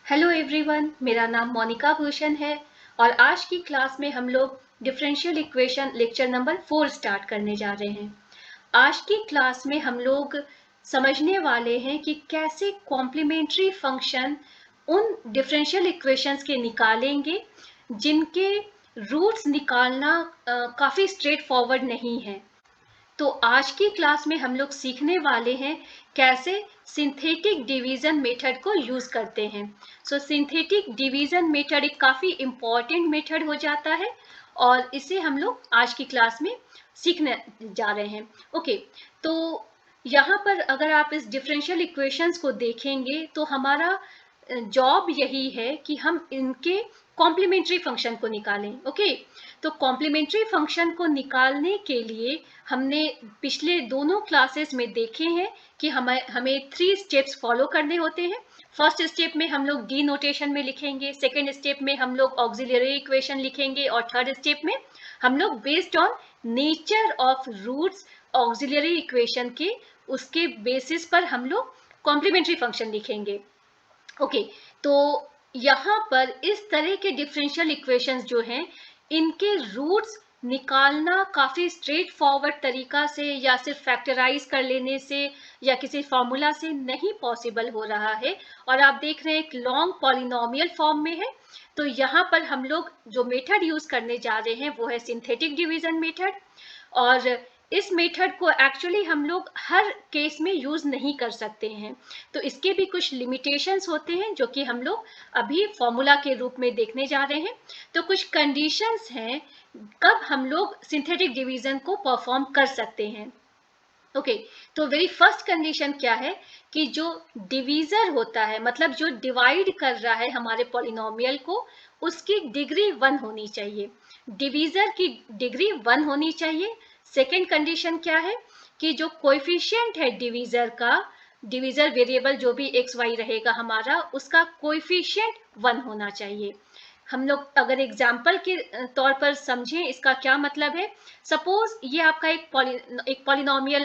Hello everyone, मेरा नाम मोनिका भूषण है और आज की क्लास में हम लोग differential equation lecture number 4 start करने जा रहे हैं। आज की क्लास में हम लोग समझने वाले हैं कि कैसे कॉम्प्लीमेंट्री फंक्शन उन डिफरेंशियल इक्वेशंस के निकालेंगे जिनके रूट्स निकालना काफ़ी स्ट्रेट फॉरवर्ड नहीं है। तो आज की क्लास में हम लोग सीखने वाले हैं कैसे सिंथेटिक डिवीजन मेथड को यूज करते हैं। सिंथेटिक डिवीजन मेथड एक काफी इंपॉर्टेंट मेथड हो जाता है और इसे हम लोग आज की क्लास में सीखने जा रहे हैं। ओके, तो यहाँ पर अगर आप इस डिफरेंशियल इक्वेशंस को देखेंगे तो हमारा जॉब यही है कि हम इनके कॉम्प्लीमेंट्री फंक्शन को निकालें। ओके, तो कॉम्प्लीमेंट्री फंक्शन को निकालने के लिए हमने पिछले दोनों क्लासेस में देखे हैं कि हमें 3 स्टेप्स फॉलो करने होते हैं। फर्स्ट स्टेप में हम लोग डी नोटेशन में लिखेंगे, सेकेंड स्टेप में हम लोग ऑक्सिलरी इक्वेशन लिखेंगे और थर्ड स्टेप में हम लोग based on nature of roots auxiliary equation के उसके बेसिस पर हम लोग कॉम्प्लीमेंट्री फंक्शन लिखेंगे। ओके, तो यहाँ पर इस तरह के डिफरेंशियल इक्वेशंस जो हैं इनके रूट्स निकालना काफ़ी स्ट्रेट फॉरवर्ड तरीका से या सिर्फ फैक्टराइज कर लेने से या किसी फॉर्मूला से नहीं पॉसिबल हो रहा है। और आप देख रहे हैं एक लॉन्ग पॉलिनोमियल फॉर्म में है। तो यहाँ पर हम लोग जो मेथड यूज करने जा रहे हैं वो है सिंथेटिक डिवीजन मेथड। और इस मेथड को एक्चुअली हम लोग हर केस में यूज नहीं कर सकते हैं, तो इसके भी कुछ लिमिटेशंस होते हैं जो कि हम लोग अभी फॉर्मूला के रूप में देखने जा रहे हैं। तो कुछ कंडीशंस हैं कब हम लोग सिंथेटिक डिवीजन को परफॉर्म कर सकते हैं। ओके, तो वेरी फर्स्ट कंडीशन क्या है कि जो डिवीजर होता है, मतलब जो डिवाइड कर रहा है हमारे पॉलिनोमियल को, उसकी डिग्री 1 होनी चाहिए। डिवीजर की डिग्री 1 होनी चाहिए। सेकेंड कंडीशन क्या है कि जो कोएफिशिएंट है डिवीजर का, डिवीजर वेरिएबल जो भी एक्स वाई रहेगा हमारा, उसका कोएफिशिएंट 1 होना चाहिए। हम लोग अगर एग्जाम्पल के तौर पर समझें इसका क्या मतलब है। सपोज ये आपका एक पॉलिनोमियल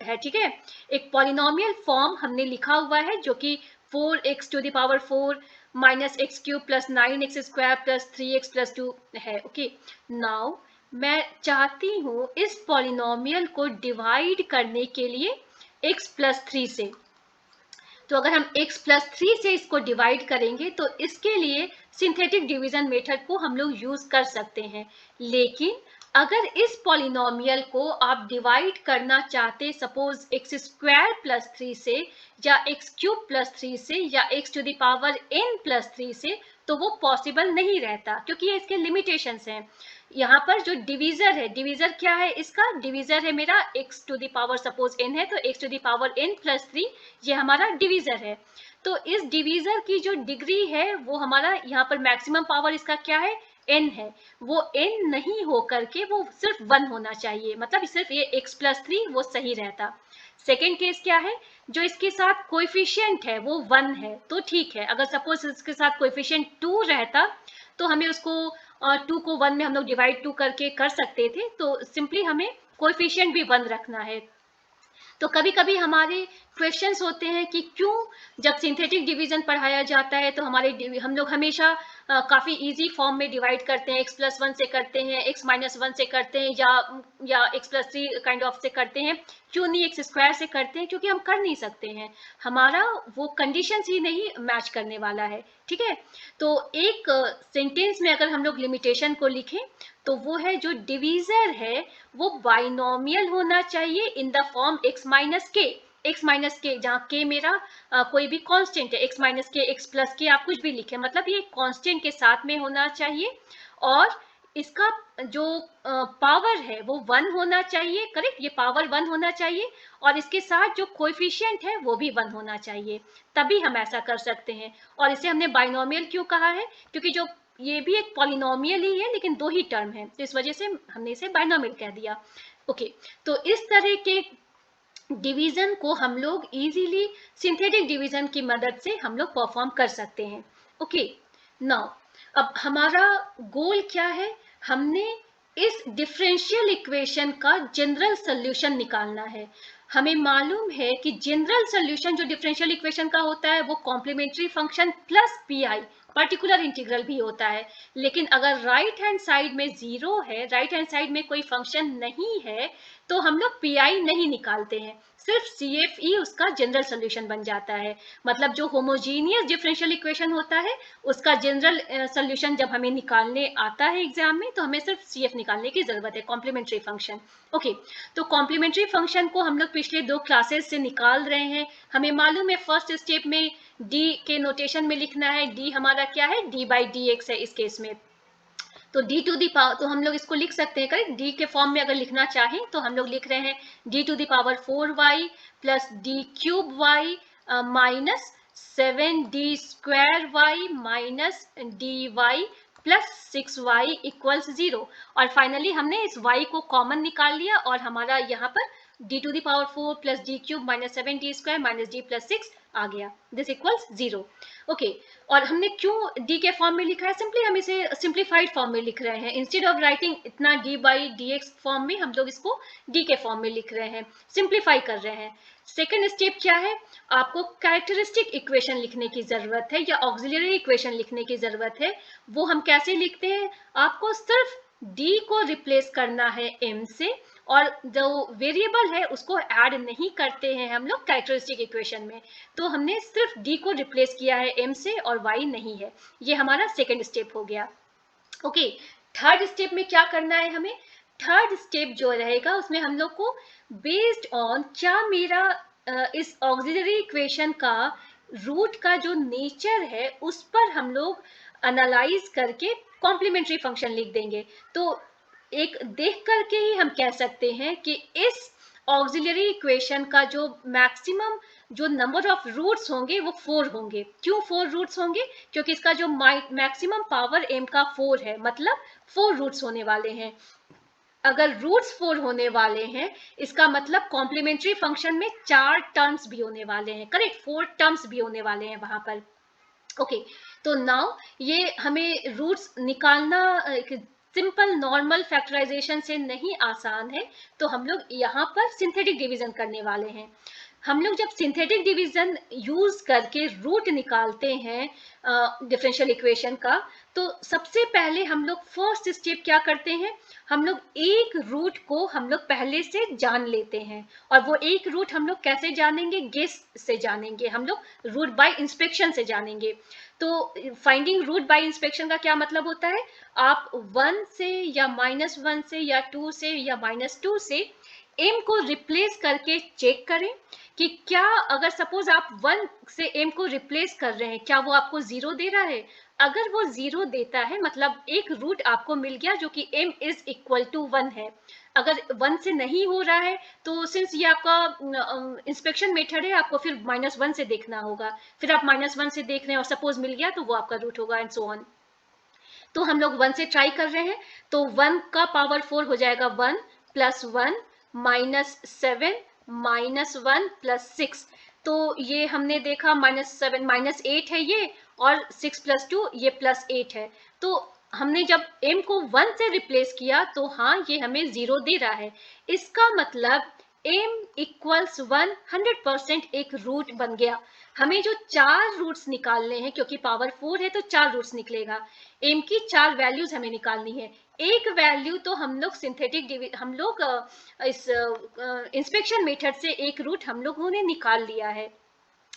है, ठीक है। एक पॉलिनोमियल फॉर्म हमने लिखा हुआ है जो कि 4x⁴ minus x cube plus 9x² plus 3x+2 है। ओके, नाउ मैं चाहती हूँ इस पॉलिनोमियल को डिवाइड करने के लिए x+3 से। तो अगर हम x+3 से इसको डिवाइड करेंगे तो इसके लिए सिंथेटिक डिवीजन मेथड को हम लोग यूज कर सकते हैं। लेकिन अगर इस पॉलिनोमियल को आप डिवाइड करना चाहते सपोज x² + 3 से या x³ + 3 से या x⁴n+3 से, तो वो पॉसिबल नहीं रहता क्योंकि ये इसके लिमिटेशंस हैं। यहाँ पर जो डिवीजर है, डिवीजर क्या है इसका, डिवीजर है मेरा x⁴ सपोज n है तो x⁴n+3 ये हमारा डिवीजर है। तो इस डिवीजर की जो डिग्री है वो हमारा यहाँ पर मैक्सिमम पावर इसका क्या है, n है। वो n नहीं हो करके वो सिर्फ 1 होना चाहिए, मतलब सिर्फ ये x+3 वो सही रहता। सेकेंड केस क्या है, जो इसके साथ कोएफिशिएंट है वो 1 है तो ठीक है। अगर सपोज इसके साथ कोएफिशिएंट 2 रहता तो हमें उसको 2 को 1 में हम लोग डिवाइड 2 करके कर सकते थे, तो सिंपली हमें कोएफिशिएंट भी 1 रखना है। तो कभी कभी हमारे क्वेश्चंस होते हैं कि क्यों जब सिंथेटिक डिवीजन पढ़ाया जाता है तो हम लोग हमेशा काफ़ी इजी फॉर्म में डिवाइड करते हैं, x+1 से करते हैं, x-1 से करते हैं या x+3 काइंड ऑफ से करते हैं, क्यों नहीं x² से करते हैं, क्योंकि हम कर नहीं सकते हैं, हमारा वो कंडीशंस ही नहीं मैच करने वाला है। ठीक है, तो एक सेंटेंस में अगर हम लोग लिमिटेशन को लिखें तो वो है जो डिवीजर है वो बाइनोमियल होना चाहिए इन द फॉर्म x-k, जहाँ k मेरा कोई भी कांस्टेंट है, x-k, x+k आप कुछ भी लिखें, मतलब ये कांस्टेंट के साथ में होना चाहिए और इसका जो पावर है वो 1 होना चाहिए। करेक्ट, ये पावर 1 होना चाहिए और इसके साथ जो कोएफिशिएंट है वो भी 1 होना चाहिए, तभी हम ऐसा कर सकते हैं। और इसे हमने बाइनोमियल क्यों कहा है, क्योंकि जो ये भी एक पॉलिनोमियल ही है लेकिन 2 ही टर्म है, तो इस वजह से हमने इसे बाइनोमियल कह दिया। ओके, तो इस तरह के डिवीजन को हम लोग इजीली सिंथेटिक डिवीजन की मदद से हम लोग परफॉर्म कर सकते हैं। ओके, नाउ अब हमारा गोल क्या है, हमने इस डिफरेंशियल इक्वेशन का जनरल सॉल्यूशन निकालना है। हमें मालूम है कि जनरल सोल्यूशन जो डिफरेंशियल इक्वेशन का होता है वो complementary function plus PI particular integral भी होता है, लेकिन अगर राइट हैंड साइड में जीरो है, राइट हैंड साइड में कोई फंक्शन नहीं है, तो हम लोग पीआई नहीं निकालते हैं, सिर्फ CFE उसका जनरल सोल्यूशन बन जाता है। मतलब जो होमोजीनियस डिफरेंशियल इक्वेशन होता है उसका जनरल सोल्यूशन जब हमें निकालने आता है एग्जाम में, तो हमें सिर्फ CF निकालने की जरूरत है, कॉम्प्लीमेंट्री फंक्शन। ओके, तो कॉम्प्लीमेंट्री फंक्शन को हम लोग पिछले 2 क्लासेस से निकाल रहे हैं। हमें मालूम है फर्स्ट स्टेप में d के नोटेशन में लिखना है, d हमारा क्या है, d/dx है इस केस में। तो d टू दी पावर, तो हम लोग इसको लिख सकते हैं, करेक्ट, d के फॉर्म में अगर लिखना चाहें तो हम लोग लिख रहे हैं d to the power 4y plus d cube y minus 7d² minus dy plus 6y equals 0। और फाइनली हमने इस y को कॉमन निकाल लिया और हमारा यहाँ पर d to the power 4 plus d cube minus 7d² minus d plus 6 आ गया, दिस इक्वल्स 0। ओके, और हमने क्यों d के फॉर्म में लिखा है, सिंपली हम इसे सिंप्लीफाइड फॉर्म में लिख रहे हैं। इंस्टेड ऑफ राइटिंग इतना d/dx फॉर्म में, हम लोग इसको d के फॉर्म में लिख रहे हैं, सिंप्लीफाई कर रहे हैं। सेकेंड स्टेप क्या है, आपको कैरेक्टरिस्टिक इक्वेशन लिखने की जरूरत है या ऑक्सिलरी इक्वेशन लिखने की जरूरत है। वो हम कैसे लिखते हैं, आपको सिर्फ d को रिप्लेस करना है m से, और जो वेरिएबल है उसको ऐड नहीं करते हैं हम लोग कैरेक्टरिस्टिक इक्वेशन में। तो हमने सिर्फ d को रिप्लेस किया है m से और y नहीं है। ये हमारा सेकेंड स्टेप हो गया। ओके, थर्ड स्टेप में क्या करना है हमें, थर्ड स्टेप जो रहेगा उसमें हम लोग को बेस्ड ऑन क्या मेरा इस ऑक्सिलरी इक्वेशन का रूट का जो नेचर है उस पर हम लोग एनालाइज करके कॉम्प्लीमेंट्री फंक्शन लिख देंगे। तो एक देख करके ही हम कह सकते हैं कि इस ऑक्सिलरी इक्वेशन का जो मैक्सिमम जो नंबर ऑफ रूट्स होंगे वो 4 होंगे। क्यों 4 रूट्स होंगे, क्योंकि इसका जो मैक्सिमम पावर m का 4 है, मतलब 4 रूट्स होने वाले हैं। अगर रूट्स 4 होने वाले हैं इसका मतलब कॉम्प्लीमेंट्री फंक्शन में 4 टर्म्स भी होने वाले हैं, करेक्ट, 4 टर्म्स भी होने वाले हैं वहां पर। ओके, तो नाउ ये हमें रूट्स निकालना सिंपल नॉर्मल फैक्टराइजेशन से नहीं आसान है, तो हम लोग यहाँ पर सिंथेटिक डिवीजन करने वाले हैं। हम लोग जब सिंथेटिक डिवीजन यूज करके रूट निकालते हैं डिफरेंशियल इक्वेशन का, तो सबसे पहले हम लोग फर्स्ट स्टेप क्या करते हैं, हम लोग एक रूट को हम लोग पहले से जान लेते हैं। और वो एक रूट हम लोग कैसे जानेंगे, गेस से जानेंगे, हम लोग रूट बाय इंस्पेक्शन से जानेंगे। तो फाइंडिंग रूट बाय इंस्पेक्शन का क्या मतलब होता है, आप 1 से या -1 से या 2 से या -2 से m को रिप्लेस करके चेक करें कि क्या, अगर सपोज आप 1 से m को रिप्लेस कर रहे हैं, क्या वो आपको 0 दे रहा है। अगर वो 0 देता है मतलब एक रूट आपको मिल गया जो कि m इज इक्वल टू 1 है। अगर 1 से नहीं हो रहा है तो सिंस ये आपका इंस्पेक्शन मेथड है, आपको फिर -1 से देखना होगा, फिर आप -1 से देख रहे हैं और सपोज मिल गया तो वो आपका रूट होगा, एंड सो ऑन। तो हम लोग 1 से ट्राई कर रहे हैं, तो 1 का पावर 4 हो जाएगा 1 प्लस 1 माइनस 7 माइनस 1 प्लस 6। तो ये हमने देखा -7 -8 है ये, और 6 प्लस 2 ये +8 है। तो हमने जब m को 1 से रिप्लेस किया तो हाँ ये हमें 0 दे रहा है। इसका मतलब m इक्वल्स 100% एक रूट बन गया। हमें जो 4 रूट्स निकालने हैं, क्योंकि पावर 4 है तो 4 रूट्स निकलेगा, m की 4 वैल्यूज हमें निकालनी है। एक वैल्यू तो हम लोग सिंथेटिक हम लोग इस इंस्पेक्शन मेथड से एक रूट हम लोगों ने निकाल लिया है।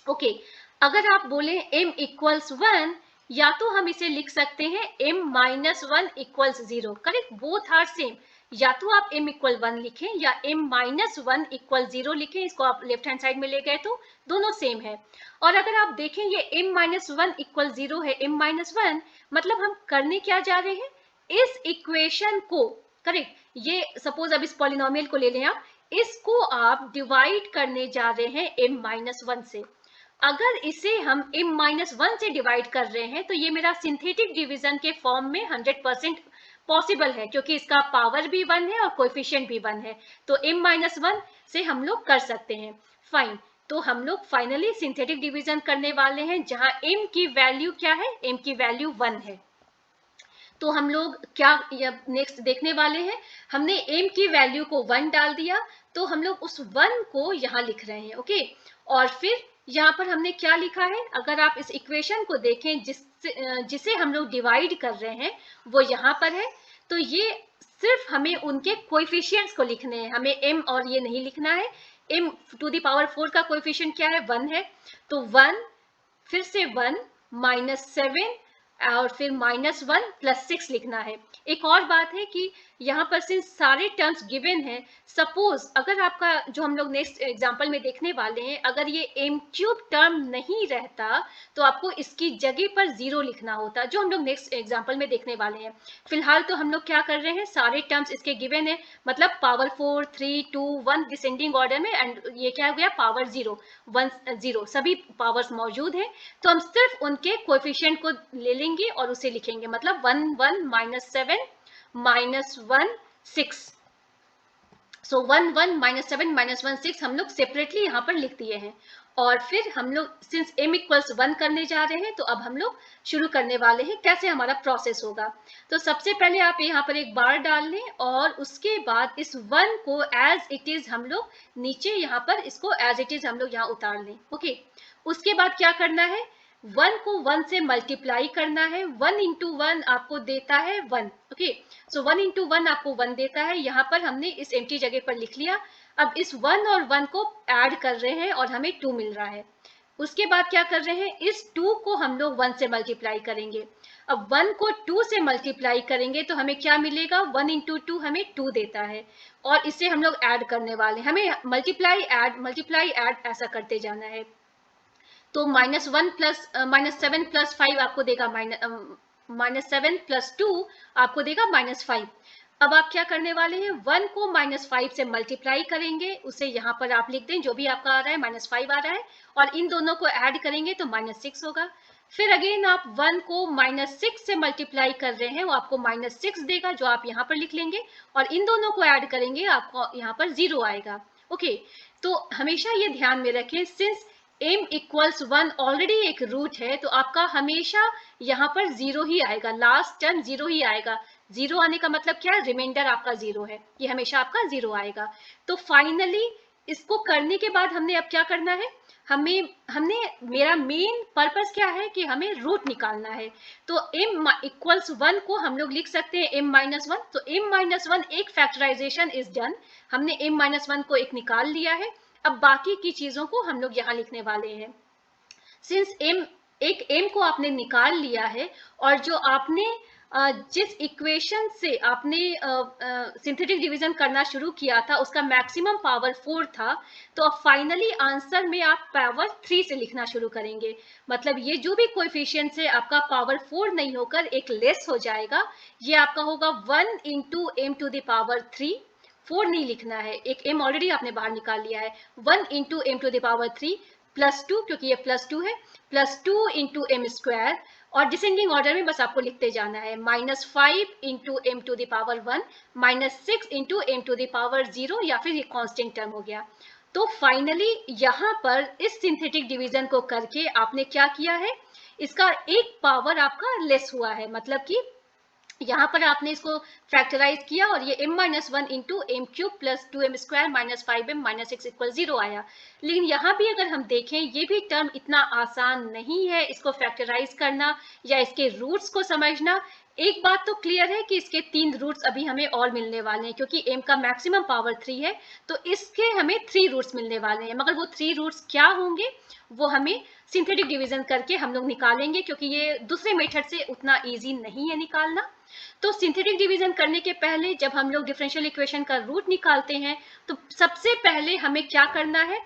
ओके, अगर आप बोले m इक्वल्स 1, या तो हम इसे लिख सकते हैं m minus 1 equals 0, correct, both are same. या तो आप m इक्वल 1 लिखें या m माइनस 1 इक्वल 0 लिखें, इसको आप लेफ्ट हैंड साइड में ले गए तो दोनों सेम है। और अगर आप देखें ये m माइनस 1 इक्वल 0 है, m माइनस 1 मतलब हम करने क्या जा रहे हैं, इस इक्वेशन को, करेक्ट, ये सपोज अब इस पॉलिनोमियल को ले लें आप, इसको आप डिवाइड करने जा रहे हैं m माइनस 1 से। अगर इसे हम m-1 से डिवाइड कर रहे हैं तो ये मेरा सिंथेटिक डिवीजन के फॉर्म में 100% पॉसिबल है, क्योंकि इसका पावर भी 1 है और कोएफिशिएंट भी 1 है, तो m-1 से हम लोग कर सकते हैं। फाइन, तो हम लोग फाइनली सिंथेटिक डिवीजन करने वाले हैं जहां m की वैल्यू क्या है, m की वैल्यू 1 है। तो हम लोग क्या नेक्स्ट देखने वाले हैं, हमने m की वैल्यू को 1 डाल दिया तो हम लोग उस 1 को यहाँ लिख रहे हैं, ओके। और फिर यहाँ पर हमने क्या लिखा है, अगर आप इस इक्वेशन को देखें जिसे हम लोग डिवाइड कर रहे हैं वो यहाँ पर है, तो ये सिर्फ हमें उनके कोएफिशिएंट्स को लिखने हैं, हमें m और ये नहीं लिखना है। m टू द पावर 4 का कोएफिशिएंट क्या है, 1 है, तो 1 फिर से 1 -7 और फिर -1 + 6 लिखना है। एक और बात है कि यहाँ पर सिंस सारे टर्म्स गिवन है, सपोज अगर आपका जो हम लोग नेक्स्ट एग्जांपल में देखने वाले हैं, अगर ये m³ टर्म नहीं रहता तो आपको इसकी जगह पर 0 लिखना होता, जो हम लोग नेक्स्ट एग्जांपल में देखने वाले हैं। फिलहाल तो हम लोग क्या कर रहे हैं, सारे टर्म्स इसके गिवन है, मतलब पावर 4, 3, 2, 1 डिसेंडिंग ऑर्डर में, एंड ये क्या हो गया, पावर 0, 1, 0 सभी पावर्स मौजूद हैं। तो हम सिर्फ उनके कोएफिशिएंट को ले लेंगे और उसे लिखेंगे, मतलब 1, 1 -7 -1 6। सो 1, 1 -7 -1 6 हम लोग सेपरेटली यहाँ पर लिख दिए हैं। और फिर हम लोग सिंस m = 1 करने जा रहे हैं, तो अब हम लोग शुरू करने वाले हैं कैसे हमारा प्रोसेस होगा। तो सबसे पहले आप यहाँ पर एक बार डाल लें और उसके बाद इस 1 को एज इट इज हम लोग नीचे यहाँ पर इसको एज इट इज हम लोग यहाँ उतार लें, ओके। उसके बाद क्या करना है, 1 को 1 से मल्टीप्लाई करना है, 1 × 1 आपको देता है 1, ओके। सो 1 × 1 आपको 1 देता है, यहाँ पर हमने इस एम्प्टी जगह पर लिख लिया। अब इस 1 और 1 को ऐड कर रहे हैं और हमें 2 मिल रहा है। उसके बाद क्या कर रहे हैं, इस 2 को हम लोग 1 से मल्टीप्लाई करेंगे। अब 1 को 2 से मल्टीप्लाई करेंगे तो हमें क्या मिलेगा, 1 × 2 हमें 2 देता है, और इसे हम लोग ऐड करने वाले हैं। हमें मल्टीप्लाई ऐड ऐसा करते जाना है। तो -7 + 5 आपको देगा -7 + 2 आपको देगा -5। अब आप क्या करने वाले हैं, 1 को -5 से मल्टीप्लाई करेंगे, उसे यहाँ पर आप लिख दें जो भी आपका आ रहा है, -5 आ रहा है, और इन दोनों को ऐड करेंगे तो -6 होगा। फिर अगेन आप 1 को -6 से मल्टीप्लाई कर रहे हैं, वो आपको -6 देगा, जो आप यहाँ पर लिख लेंगे, और इन दोनों को ऐड करेंगे आपको यहाँ पर 0 आएगा, ओके। तो हमेशा ये ध्यान में रखें, सिंस m = 1 ऑलरेडी एक रूट है, तो आपका हमेशा यहाँ पर 0 ही आएगा, लास्ट टर्म 0 ही आएगा। 0 आने का मतलब क्या है, रिमाइंडर आपका 0 है, ये हमेशा आपका 0 आएगा। तो फाइनली इसको करने के बाद हमने अब क्या करना है, हमने मेरा मेन पर्पस क्या है कि हमें रूट निकालना है। तो m = 1 को हम लोग लिख सकते हैं m-1, तो m-1 एक फैक्टराइजेशन इज डन, हमने m-1 को एक निकाल लिया है। अब बाकी की चीजों को हम लोग यहाँ लिखने वाले हैं। सिंस एक m को आपने निकाल लिया है, और जो आपने जिस इक्वेशन से आपने सिंथेटिक डिवीजन करना शुरू किया था उसका मैक्सिमम पावर 4 था, तो अब फाइनली आंसर में आप पावर 3 से लिखना शुरू करेंगे। मतलब ये जो भी कोएफिशिएंट है आपका पावर 4 नहीं होकर एक लेस हो जाएगा, ये आपका होगा 1 × m⁻³ 4 नहीं लिखना है, एक m ऑलरेडी आपने बाहर निकाल लिया है, 1 × m⁻³ +2, क्योंकि ये +2 है, +2 × m², और डिसेंडिंग ऑर्डर में बस आपको लिखते जाना है, -5 × m⁻1 -6 × m⁻0, या फिर ये कांस्टेंट टर्म हो गया। तो फाइनली यहाँ पर इस सिंथेटिक डिवीजन को करके आपने क्या किया है, इसका एक पावर आपका लेस हुआ है, मतलब कि यहाँ पर आपने इसको फैक्टराइज किया और ये m-1 × m³ + 2m² - 5m - 6 = 0 आया। लेकिन यहाँ भी अगर हम देखें, ये भी टर्म इतना आसान नहीं है इसको फैक्टराइज करना या इसके रूट्स को समझना। एक बात तो क्लियर है कि इसके 3 रूट्स अभी हमें और मिलने वाले हैं, क्योंकि m का मैक्सिमम पावर 3 है, तो इसके हमें 3 रूट्स मिलने वाले हैं। मगर वो 3 रूट्स क्या होंगे वो हमें सिंथेटिक डिवीजन करके हम लोग निकालेंगे, क्योंकि ये दूसरे मेथड से उतना ईजी नहीं है निकालना। तो सिंथेटिक डिवीजन करने के पहले जब हम लोग डिफरेंशियल इक्वेशन का रूट निकालते हैं, तो सबसे पहले हमें क्या करना है,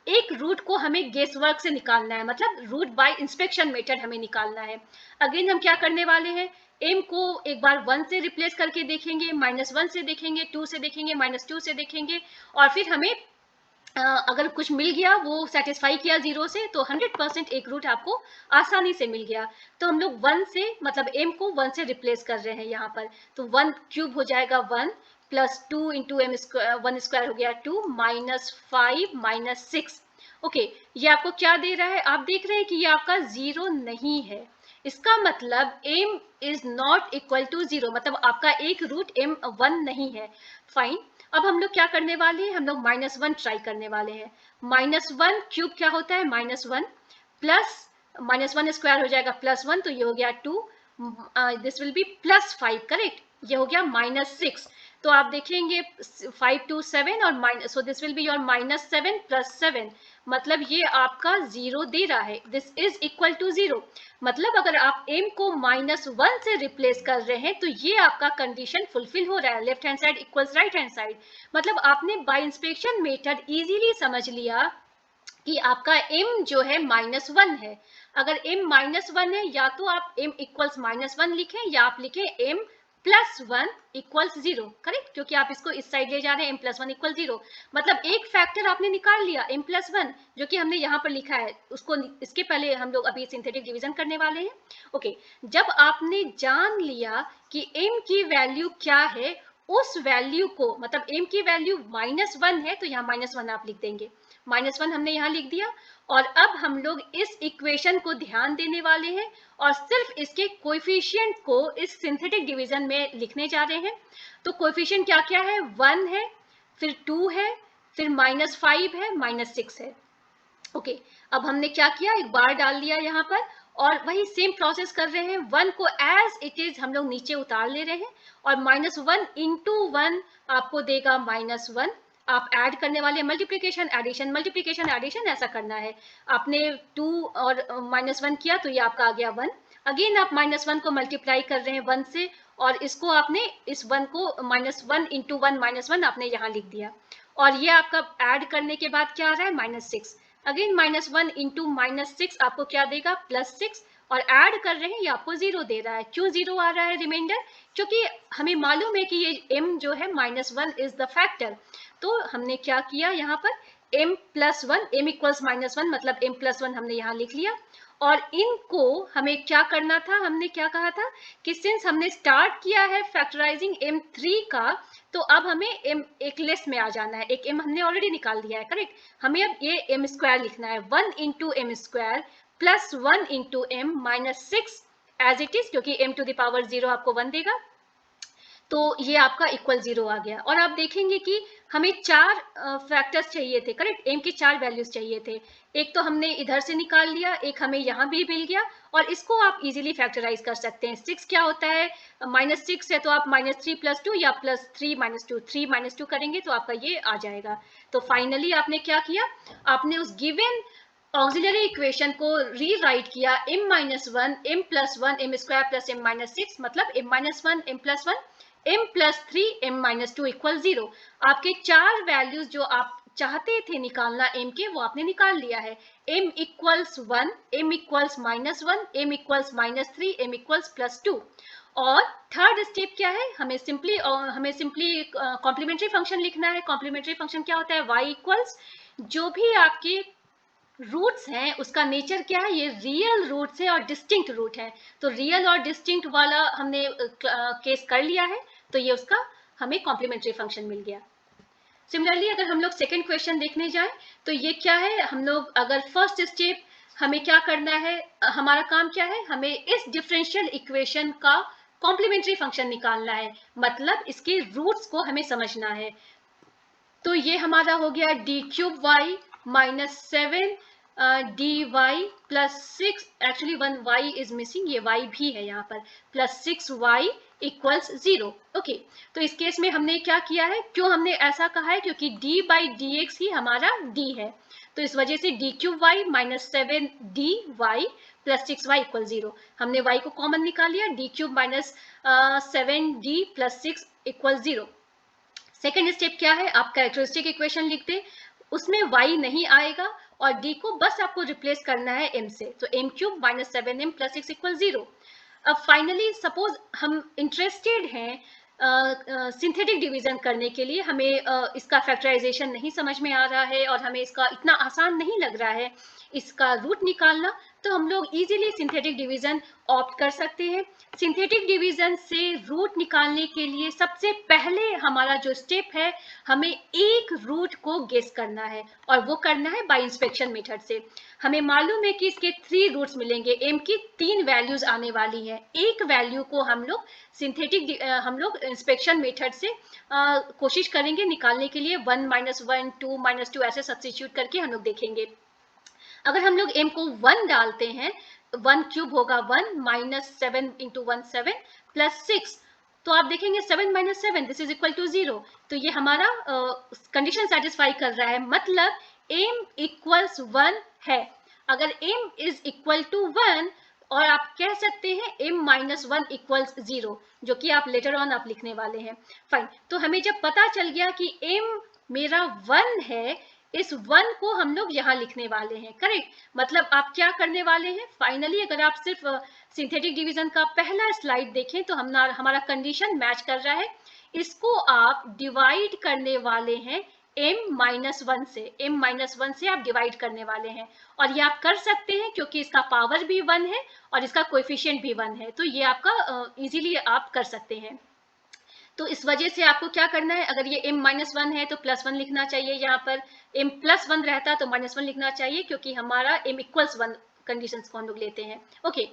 एक रूट को हमें गेस वर्क से निकालना है, मतलब रूट बाय इंस्पेक्शन मेथड हमें निकालना है। अगेन हम क्या करने वाले हैं, m को एक बार 1 से रिप्लेस करके देखेंगे, -1 से देखेंगे, 2 से देखेंगे, -2 से देखेंगे, और फिर हमें अगर कुछ मिल गया, वो सेटिस्फाई किया 0 से, तो 100% एक रूट आपको आसानी से मिल गया। तो हम लोग 1 से, मतलब m को 1 से रिप्लेस कर रहे हैं यहाँ पर, तो 1³ हो जाएगा 1, +2 × m², हो गया 2, -5 - 6, ओके। ये आपको क्या दे रहा है, आप देख रहे हैं कि ये आपका 0 नहीं है, इसका मतलब m is not equal to 0, मतलब आपका एक रूट m1 नहीं है। फाइन, अब हम लोग क्या करने वाले हैं, हम लोग -1 ट्राई करने वाले हैं। -1 क्यूब क्या होता है, -1 प्लस -1 स्क्वायर हो जाएगा +1, तो ये हो गया 2, दिस विल बी +5, करेक्ट। ये हो गया -6, तो आप देखेंगे 5 2 7 और minus, so this will be your -7 + 7, मतलब ये आपका 0 दे रहा है, दिस इज इक्वल टू 0। मतलब अगर आप m को -1 से रिप्लेस कर रहे हैं तो ये आपका कंडीशन फुलफिल हो रहा है, left hand side equals right hand side. मतलब आपने बाय इंस्पेक्शन मेथड इजीली समझ लिया कि आपका m जो है -1 है। अगर m -1 है, या तो आप m इक्वल्स -1 लिखें, या आप लिखें m +1 इक्वल्स 0, करेक्ट, क्योंकि आप इसको इस साइड ले जा रहे हैं, m +1 इक्वल 0। मतलब एक फैक्टर आपने निकाल लिया m +1, जो कि हमने यहाँ पर लिखा है, उसको इसके पहले हम लोग अभी सिंथेटिक डिवीजन करने वाले हैं। ओके, जब आपने जान लिया कि m की वैल्यू क्या है, उस वैल्यू को, मतलब m की वैल्यू -1 है तो यहाँ -1 आप लिख देंगे, -1 हमने यहाँ लिख दिया। और अब हम लोग इस इक्वेशन को ध्यान देने वाले हैं और सिर्फ इसके कोएफिशिएंट को इस सिंथेटिक डिवीजन में लिखने जा रहे हैं। तो कोएफिशिएंट क्या क्या है, 1 है, फिर 2 है, फिर -5 है, -6 है। ओके, अब हमने क्या किया, एक बार डाल दिया यहाँ पर, और वही सेम प्रोसेस कर रहे हैं। 1 को एज इट इज हम लोग नीचे उतार ले रहे हैं, और -1 इंटू 1 आपको देगा -1। आप ऐड करने वाले मल्टीप्लिकेशन एडिशन, मल्टीप्लिकेशन एडिशन ऐसा करना है। आपने 2 और -1 किया तो ये आपका आ गया 1। अगेन आप -1 को मल्टीप्लाई कर रहे हैं 1 से, और इसको आपने, इस 1 को -1 इंटू 1 -1 आपने यहाँ लिख दिया, और ये आपका ऐड करने के बाद क्या आ रहा है, -6। अगेन -1 इंटू -6 आपको क्या देगा, +6, और ऐड कर रहे हैं, ये आपको 0 दे रहा है। क्यों 0 आ रहा है रिमाइंडर, क्योंकि हमें मालूम है कि ये m जो है -1 इज द फैक्टर। तो हमने क्या किया यहाँ पर, m +1, m इक्वल्स -1, मतलब m +1 हमने यहाँ लिख लिया। और इनको हमें क्या करना था, हमने क्या कहा था कि सिंस हमने स्टार्ट किया है फैक्टराइजिंग m3 का, तो अब हमें m एक लिस्ट में आ जाना है। एक m हमने ऑलरेडी निकाल दिया है, करेक्ट। हमें अब ये m स्क्वायर लिखना है, 1 into m square plus 1 into m -6 as it is, क्योंकि m टू द पावर 0 आपको 1 देगा, तो ये आपका इक्वल 0 आ गया। और आप देखेंगे कि हमें 4 फैक्टर्स चाहिए थे, करेक्ट, m की 4 वैल्यूज चाहिए थे। एक तो हमने इधर से निकाल लिया, एक हमें यहाँ भी मिल गया, और इसको आप इजीली फैक्टराइज कर सकते हैं। 6 क्या होता है, -6 है, तो आप -3 + 2 या +3 - 2, 3 - 2 करेंगे तो आपका ये आ जाएगा। तो फाइनली आपने क्या किया, आपने उस गिवन ऑक्सिलरी इक्वेशन को रीराइट किया, m - 1 m + 1 m square plus m -6, मतलब m - 1 m + 1 m + 3 m - 2 equal 0। आपके 4 वैल्यूज जो आप चाहते थे निकालना m के, वो आपने निकाल लिया है। m equals 1, m equals -1, m equals -3, m equals +2। और थर्ड स्टेप क्या है, हमें सिंपली कॉम्प्लीमेंट्री फंक्शन लिखना है। कॉम्प्लीमेंट्री फंक्शन क्या होता है, y इक्वल्स, जो भी आपके रूट्स हैं उसका नेचर क्या है, ये रियल रूट्स है और डिस्टिंक्ट रूट है। तो रियल और डिस्टिंक्ट वाला हमने केस कर लिया है, तो ये उसका हमें कॉम्प्लीमेंट्री फंक्शन मिल गया। सिमिलरली अगर हम लोग सेकेंड क्वेश्चन देखने जाएं, तो ये क्या है, हम लोग अगर फर्स्ट स्टेप हमें क्या करना है, हमारा काम क्या है, हमें इस डिफरेंशियल इक्वेशन का कॉम्प्लीमेंट्री फंक्शन निकालना है, मतलब इसके रूट्स को हमें समझना है। तो ये हमारा हो गया d³ y -7 dy +6, actually 1 y is missing, ये y भी है यहाँ पर, +6y इक्वल्स 0। ओके, तो इस केस में हमने क्या किया है, क्यों हमने ऐसा कहा है, क्योंकि d/dx ही हमारा d है, तो इस वजह से d³ y -7 dy +6y equal 0। हमने y को कॉमन निकाल लिया, d³ -7 d +6 equal 0। Second step क्या है, आप कैरेक्टरिस्टिक इक्वेशन लिख दें, उसमें y नहीं आएगा और d को बस आपको रिप्लेस करना है m से, तो m³ -7m +6 इक्वल 0। अब फाइनली सपोज हम इंटरेस्टेड हैं सिंथेटिक डिवीजन करने के लिए, हमें इसका फैक्टराइजेशन नहीं समझ में आ रहा है और हमें इसका इतना आसान नहीं लग रहा है इसका रूट निकालना, तो हम लोग इजीली सिंथेटिक डिवीजन ऑप्ट कर सकते हैं। सिंथेटिक डिवीजन से रूट निकालने के लिए सबसे पहले हमारा जो स्टेप है, हमें एक रूट को गेस करना है और वो करना है बाय इंस्पेक्शन मेथड से। हमें मालूम है कि इसके 3 रूट्स मिलेंगे, m की 3 वैल्यूज आने वाली हैं। एक वैल्यू को हम लोग हम लोग इंस्पेक्शन मेथड से कोशिश करेंगे निकालने के लिए। 1 -1 2 -2 ऐसे सब्स्टिट्यूट करके हम लोग देखेंगे। अगर हम लोग m को 1 डालते हैं, 1 क्यूब होगा 1 -7 × 1 7 +6, तो आप देखेंगे 7 - 7 दिस इज इक्वल टू 0। तो ये हमारा कंडीशन सेटिस्फाई कर रहा है, मतलब m इक्वल्स 1 है। अगर m इज इक्वल टू 1, और आप कह सकते हैं m - 1 इक्वल्स 0, जो कि आप लेटर ऑन आप लिखने वाले हैं। फाइन, तो हमें जब पता चल गया कि m मेरा 1 है, इस 1 को हम लोग यहाँ लिखने वाले हैं, करेक्ट। मतलब आप क्या करने वाले हैं फाइनली, अगर आप सिर्फ सिंथेटिक डिवीजन का पहला स्लाइड देखें तो हमारा कंडीशन मैच कर रहा है। इसको आप डिवाइड करने वाले हैं m -1 से, m -1 से आप डिवाइड करने वाले हैं। और ये आप कर सकते हैं क्योंकि इसका पावर भी 1 है और इसका कोएफिशिएंट भी 1 है, तो ये आपका इजीली आप कर सकते हैं। तो इस वजह से आपको क्या करना है, अगर ये m -1 है तो +1 लिखना चाहिए, यहाँ पर m +1 रहता तो -1 लिखना चाहिए, क्योंकि हमारा m इक्वल्स 1 कंडीशंस को हम लोग लेते हैं। ओके,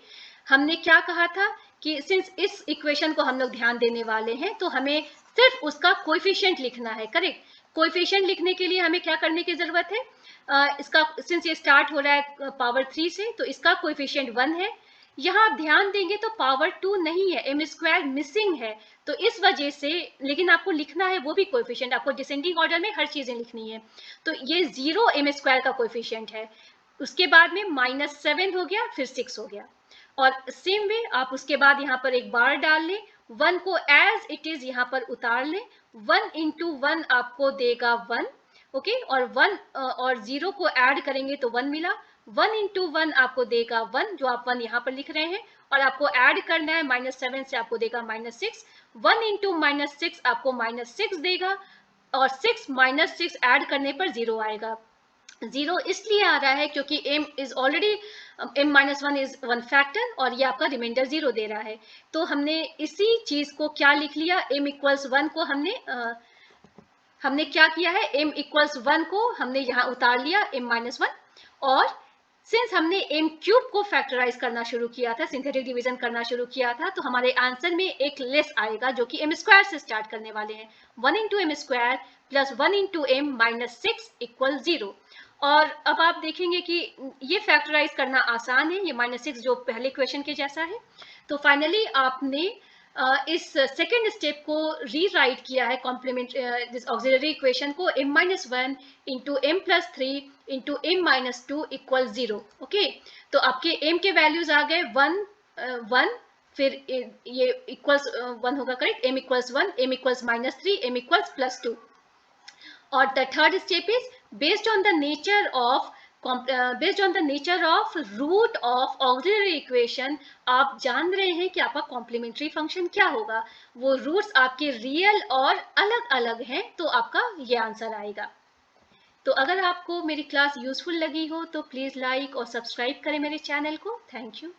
हमने क्या कहा था कि सिंस इस इक्वेशन को हम लोग ध्यान देने वाले हैं तो हमें सिर्फ उसका कोएफिशिएंट लिखना है, करेक्ट। कोएफिशिएंट लिखने के लिए हमें क्या करने की जरूरत है, इसका सिंस ये स्टार्ट हो रहा है पावर 3 से, तो इसका कोएफिशिएंट 1 है। यहाँ आप ध्यान देंगे तो पावर 2 नहीं है, m² मिसिंग है, तो इस वजह से, लेकिन आपको लिखना है वो भी कोएफिशिएंट, आपको डिसेंडिंग ऑर्डर में हर चीजें लिखनी है। तो ये 0 m² का कोएफिशिएंट है, उसके बाद में -7 हो गया, फिर 6 हो गया। और सेम वे आप उसके बाद यहाँ पर एक बार डाल लें, 1 को एज इट इज यहाँ पर उतार लें, 1 × 1 आपको देगा 1, ओके। और 1 और 0 को ऐड करेंगे तो 1 मिला, 1 × 1 आपको देगा 1, जो आप 1 यहाँ पर लिख रहे हैं, और आपको ऐड करना है -7 से, आपको देगा -6, 1 × -6 आपको -6 देगा, और 6 -6 ऐड करने पर 0 आएगा। 0 इसलिए आ रहा है क्योंकि m is already m -1 is 1 factor, और ये आपका रिमाइंडर 0 दे रहा है। तो हमने इसी चीज को क्या लिख लिया, m इक्वल्स 1 को हमने क्या किया है, m इक्वल्स 1 को हमने यहाँ उतार लिया, m -1। और सिंस हमने m³ को फैक्टराइज करना शुरू किया था, सिंथेटिक डिवीजन करना शुरू किया था, तो हमारे आंसर में एक लेस आएगा जो कि m² से स्टार्ट करने वाले हैं। 1 × m² + 1 × m -6 = 0। और अब आप देखेंगे कि ये फैक्टराइज करना आसान है, ये -6 जो पहले क्वेश्चन के जैसा है। तो फाइनली आपने इस सेकेंड स्टेप को रीराइट किया है, कॉम्प्लीमेंट दिस ऑक्सिलरी इक्वेशन को, m - 1 × m + 3 × m - 2 = 0। ओके, तो आपके m के वैल्यूज आ गए 1 1, फिर ये इक्वल्स 1 होगा, correct. m equals 1, m equals -3, m equals +2। और the third step is based on the nature of root of auxiliary equation, आप जान रहे हैं कि आपका कॉम्प्लीमेंट्री फंक्शन क्या होगा, वो रूट्स आपके रियल और अलग अलग हैं, तो आपका ये आंसर आएगा। तो अगर आपको मेरी क्लास यूजफुल लगी हो तो प्लीज लाइक और सब्सक्राइब करें मेरे चैनल को। Thank you.